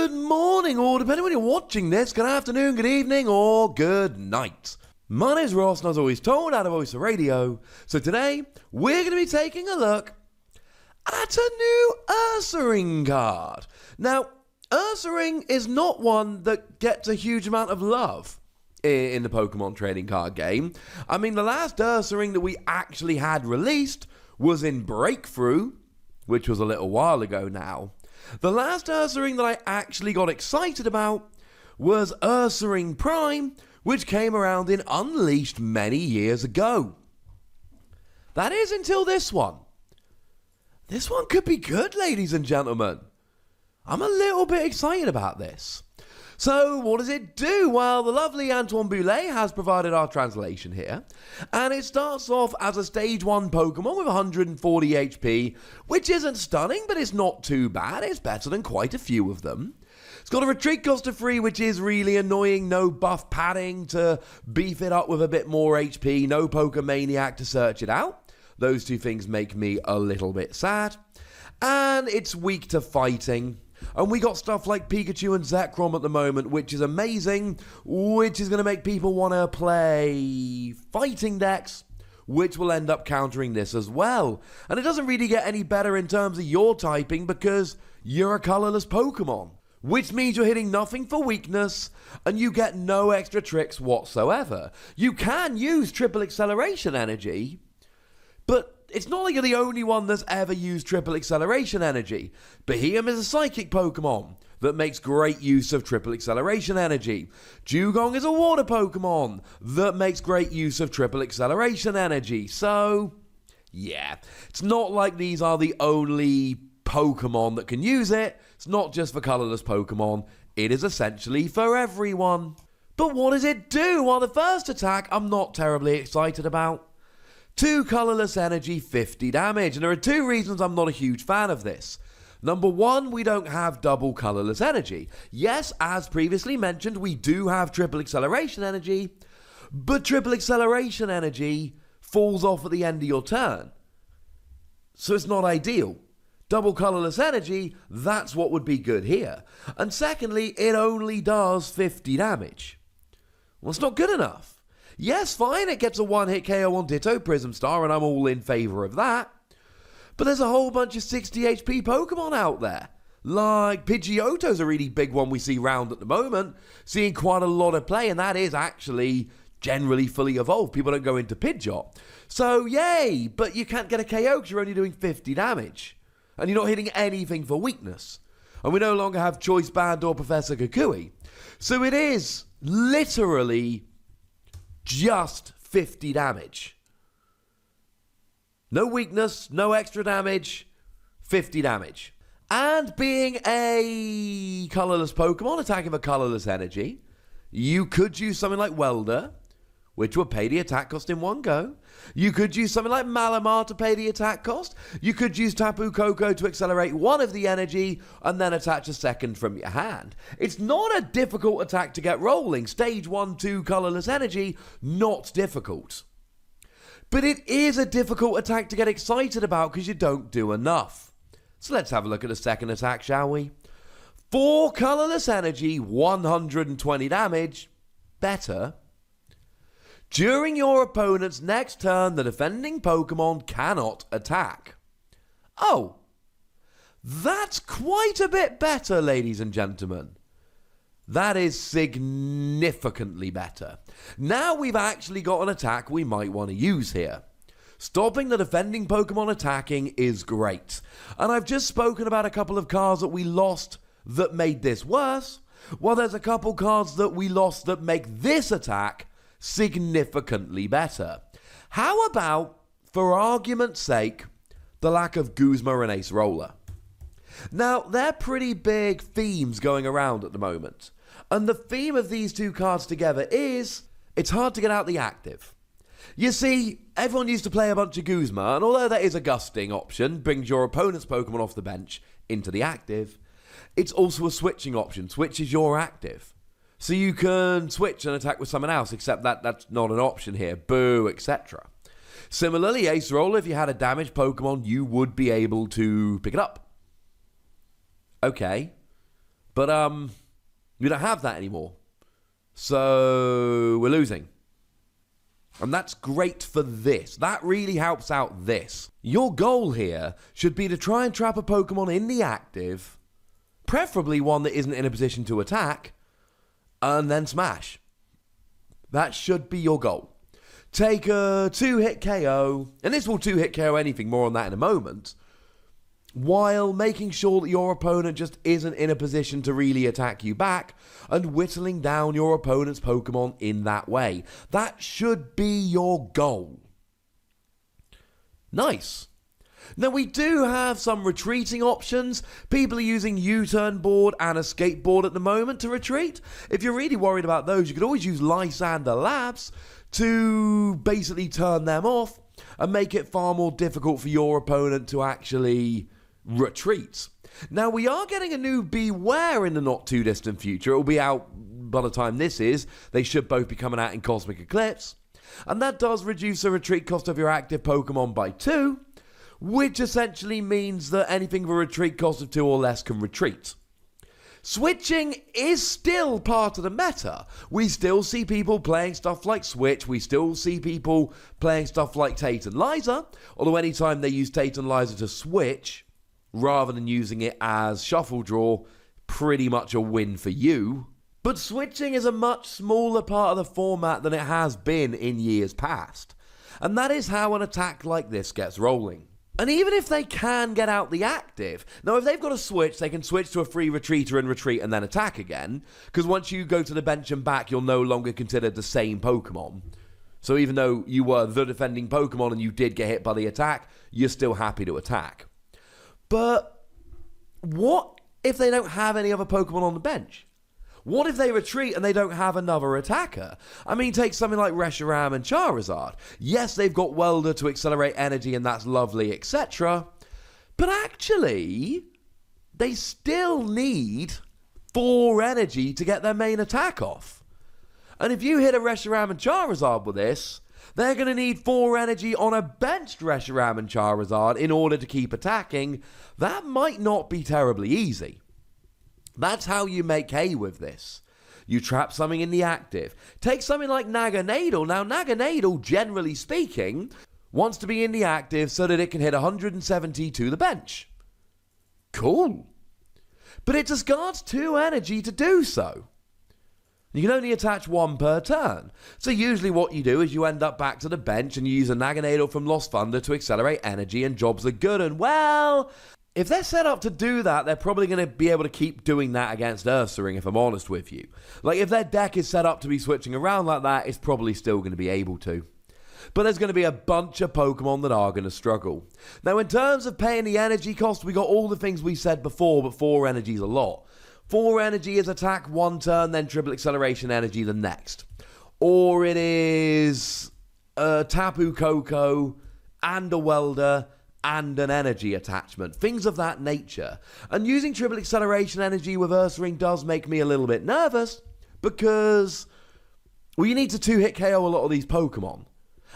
Good morning, or depending when you're watching this, good afternoon, good evening, or good night. My name's Ross, and as always told out of Ursaring. So today, we're going to be taking a look at a new Ursaring card. Now, Ursaring is not one that gets a huge amount of love in the Pokemon trading card game. I mean, the last Ursaring that we actually had released was in Breakthrough, which was a little while ago now. The last Ursaring that I actually got excited about was Ursaring Prime, which came around in Unleashed many years ago. That is until this one. This one could be good, ladies and gentlemen. I'm a little bit excited about this. So, what does it do? Well, the lovely Antoine Boulet has provided our translation here. And it starts off as a Stage 1 Pokemon with 140 HP, which isn't stunning, but it's not too bad. It's better than quite a few of them. It's got a retreat cost of 3, which is really annoying. No buff padding to beef it up with a bit more HP. No Pokemaniac to search it out. Those two things make me a little bit sad. And it's weak to fighting. And we got stuff like Pikachu and Zekrom at the moment, which is amazing, which is going to make people want to play fighting decks, which will end up countering this as well. And it doesn't really get any better in terms of your typing because you're a colorless Pokemon, which means you're hitting nothing for weakness and you get no extra tricks whatsoever. You can use triple acceleration energy, but it's not like you're the only one that's ever used triple acceleration energy. Beheeyem is a psychic Pokemon that makes great use of triple acceleration energy. Dugong is a water Pokemon that makes great use of triple acceleration energy. So, yeah, it's not like these are the only Pokemon that can use it. It's not just for colorless Pokemon. It is essentially for everyone. But what does it do? Well, the first attack I'm not terribly excited about. 2 colorless energy, 50 damage. And there are 2 reasons I'm not a huge fan of this. Number 1, we don't have double colorless energy. Yes, as previously mentioned, we do have triple acceleration energy, but triple acceleration energy falls off at the end of your turn. So it's not ideal. Double colorless energy, that's what would be good here. And secondly, it only does 50 damage. Well, it's not good enough. Yes, fine, it gets a one-hit KO on Ditto Prism Star, and I'm all in favour of that. But there's a whole bunch of 60 HP Pokemon out there. Like, Pidgeotto's a really big one we see round at the moment, seeing quite a lot of play, and that is actually generally fully evolved. People don't go into Pidgeot. So, yay, but you can't get a KO because you're only doing 50 damage. And you're not hitting anything for weakness. And we no longer have Choice Band or Professor Kukui. So it is literally just 50 damage. No weakness, no extra damage, 50 damage. And being a colorless Pokemon attacking for colorless energy, you could use something like Welder, which would pay the attack cost in one go. You could use something like Malamar to pay the attack cost. You could use Tapu Koko to accelerate one of the energy and then attach a second from your hand. It's not a difficult attack to get rolling. Stage 1, 2 colorless energy, not difficult. But it is a difficult attack to get excited about because you don't do enough. So let's have a look at the second attack, shall we? 4 colorless energy, 120 damage. Better. During your opponent's next turn, the defending Pokemon cannot attack. Oh, that's quite a bit better, ladies and gentlemen. That is significantly better. Now we've actually got an attack we might want to use here. Stopping the defending Pokemon attacking is great. And I've just spoken about a couple of cards that we lost that made this worse. Well, there's a couple cards that we lost that make this attack significantly better. How about, for argument's sake, the lack of Guzma and Ace Roller? Now, they're pretty big themes going around at the moment. And the theme of these 2 cards together is, it's hard to get out the active. You see, everyone used to play a bunch of Guzma, and although that is a gusting option, brings your opponent's Pokemon off the bench into the active, it's also a switching option, switches your active. So you can switch and attack with someone else, except that's not an option here. Boo, etc. Similarly, Ace Roller, if you had a damaged Pokemon, you would be able to pick it up. Okay. But we don't have that anymore. So we're losing. And that's great for this. That really helps out this. Your goal here should be to try and trap a Pokemon in the active, preferably one that isn't in a position to attack, and then smash. That should be your goal. Take a 2-hit KO, and this will 2-hit KO anything, more on that in a moment, while making sure that your opponent just isn't in a position to really attack you back, and whittling down your opponent's Pokemon in that way. That should be your goal. Nice. Now, we do have some retreating options. People are using U-turn board and escape board at the moment to retreat. If you're really worried about those, you could always use Lysander Labs to basically turn them off and make it far more difficult for your opponent to actually retreat. Now, we are getting a new Beware in the not too distant future. It will be out by the time this is. They should both be coming out in Cosmic Eclipse. And that does reduce the retreat cost of your active Pokemon by 2, which essentially means that anything with a retreat cost of 2 or less can retreat. Switching is still part of the meta. We still see people playing stuff like Switch. We still see people playing stuff like Tate and Liza. Although anytime they use Tate and Liza to switch, rather than using it as shuffle draw, pretty much a win for you. But switching is a much smaller part of the format than it has been in years past. And that is how an attack like this gets rolling. And even if they can get out the active, now if they've got a switch, they can switch to a free retreater and retreat and then attack again, because once you go to the bench and back, you're no longer considered the same Pokemon. So even though you were the defending Pokemon and you did get hit by the attack, you're still happy to attack. But what if they don't have any other Pokemon on the bench? What if they retreat and they don't have another attacker? I mean, take something like Reshiram and Charizard. Yes, they've got Welder to accelerate energy and that's lovely, etc. But actually, they still need 4 energy to get their main attack off. And if you hit a Reshiram and Charizard with this, they're going to need 4 energy on a benched Reshiram and Charizard in order to keep attacking. That might not be terribly easy. That's how you make hay with this. You trap something in the active. Take something like Naganadel. Now, Naganadel, generally speaking, wants to be in the active so that it can hit 170 to the bench. Cool. But it discards 2 energy to do so. You can only attach 1 per turn. So usually what you do is you end up back to the bench and you use a Naganadel from Lost Thunder to accelerate energy and jobs are good. And well, if they're set up to do that, they're probably going to be able to keep doing that against Ursaring, if I'm honest with you. Like, if their deck is set up to be switching around like that, it's probably still going to be able to. But there's going to be a bunch of Pokemon that are going to struggle. Now, in terms of paying the energy cost, we got all the things we said before, but 4 energy is a lot. 4 energy is attack 1 turn, then triple acceleration energy the next. Or it is a Tapu Koko and a Welder and an energy attachment, things of that nature. And using triple acceleration energy with Ursaring does make me a little bit nervous because, well, you need to 2-hit KO a lot of these Pokemon.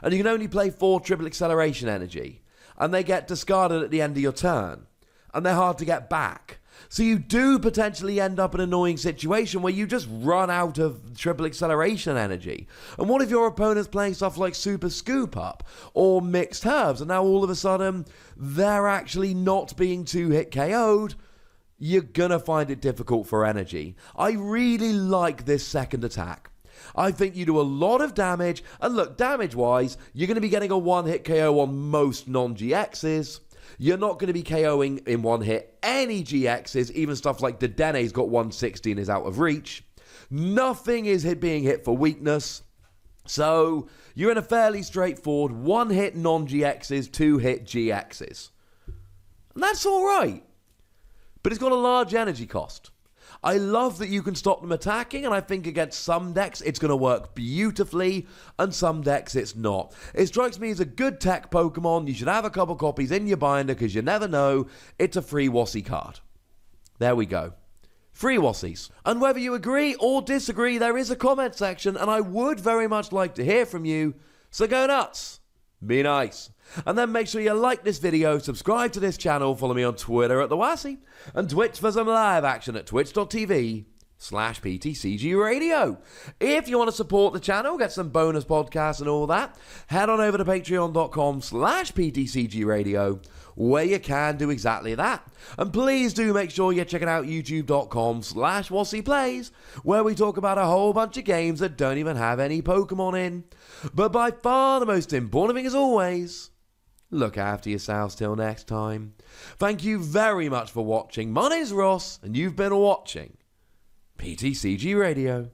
And you can only play 4 triple acceleration energy. And they get discarded at the end of your turn. And they're hard to get back. So you do potentially end up in an annoying situation where you just run out of triple acceleration energy. And what if your opponent's playing stuff like Super Scoop Up or Mixed Herbs, and now all of a sudden they're actually not being 2-hit KO'd? You're gonna find it difficult for energy. I really like this second attack. I think you do a lot of damage, and look, damage-wise, you're going to be getting a 1-hit KO on most non-GXs. You're not going to be KOing in 1 hit any GXs, even stuff like Dedene's got 160 and is out of reach. Nothing is being hit for weakness. So you're in a fairly straightforward 1-hit non-GXs, 2-hit GXs. And that's alright. But it's got a large energy cost. I love that you can stop them attacking, and I think against some decks it's going to work beautifully, and some decks it's not. It strikes me as a good tech Pokemon. You should have a couple copies in your binder, because you never know, it's a free Wassy card. There we go. Free Wassies. And whether you agree or disagree, there is a comment section, and I would very much like to hear from you, so go nuts. Be nice. And then make sure you like this video, subscribe to this channel, follow me on Twitter at The Wassy, and Twitch for some live action at twitch.tv/PTCGRadio. If you want to support the channel, get some bonus podcasts and all that, head on over to patreon.com/PTCGRadio, where you can do exactly that. And please do make sure you're checking out youtube.com/WassyPlays, where we talk about a whole bunch of games that don't even have any Pokemon in. But by far the most important thing, as always, look after yourselves till next time. Thank you very much for watching. My name's Ross, and you've been watching PTCG Radio.